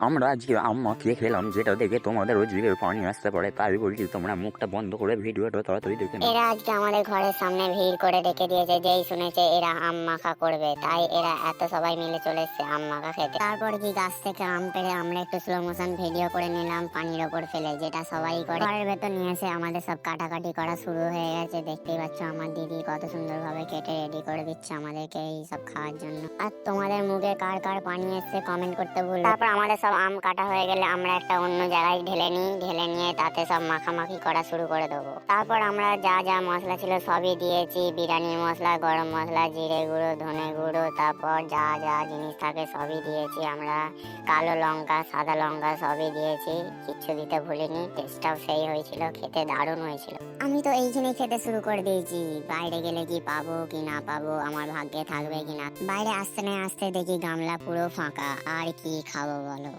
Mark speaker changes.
Speaker 1: আমরা আজকে আম্মা খেয়ে খেলাম, যেটা দেখে তোমাদেরও জিভে পানি আসতে পারে, তাই বলছি তোমরা মুখটা বন্ধ করে ভিডিওটা তাড়াতাড়ি দেখে নাও।
Speaker 2: এরা আজকে আমাদের ঘরের সামনে ভিড় করে রেখে দিয়েছে, যেই শুনেছে এরা আম মাখা করবে তাই এরা এত সবাই মিলে চলে এসেছে আম মাখা খেতে। তারপর কি গাছ থেকে আম পেড়ে আমরা একটু স্লো মোশন ভিডিও করে নিলাম পানির ওপর ফেলে, যেটা সবাই করে। ঘরের ভেতর নিয়ে এসে আমাদের সব কাটাকাটি করা শুরু হয়ে গেছে। দেখতেই পাচ্ছ আমার দিদি কত সুন্দরভাবে কেটে রেডি করে দিচ্ছে আমাদেরকে এই সব খাওয়ার জন্য। আর তোমাদের মুখে কার কার পানি এসছে কমেন্ট করতে ভুলো। তারপর আমাদের সব আম কাটা হয়ে গেলে আমরা একটা অন্য জায়গায় ঢেলে নিই, ঢেলে নিয়ে তাতে সব মাখামাখি করা শুরু করে দেবো। তারপর আমরা যা যা মশলা ছিল সবই দিয়েছি, বিরিয়ানি মশলা, গরম মশলা, জিরে গুঁড়ো, ধনে গুঁড়ো, তারপর যা যা জিনিস থাকে সবই দিয়েছি আমরা। কালো লঙ্কা, সাদা লঙ্কা সবই দিয়েছি, কিচ্ছু দিতে ভুলিনি। টেস্টটাও সেই হয়েছিল, খেতে দারুণ হয়েছিল। আমি তো এইখানে খেতে শুরু করে দিয়েছি, বাইরে গেলে কি পাবো কি না পাবো, আমার ভাগ্যে থাকবে কিনা। বাইরে আসতে না আসতে দেখি গামলা পুরো ফাঁকা, আর কি খাবো বলো।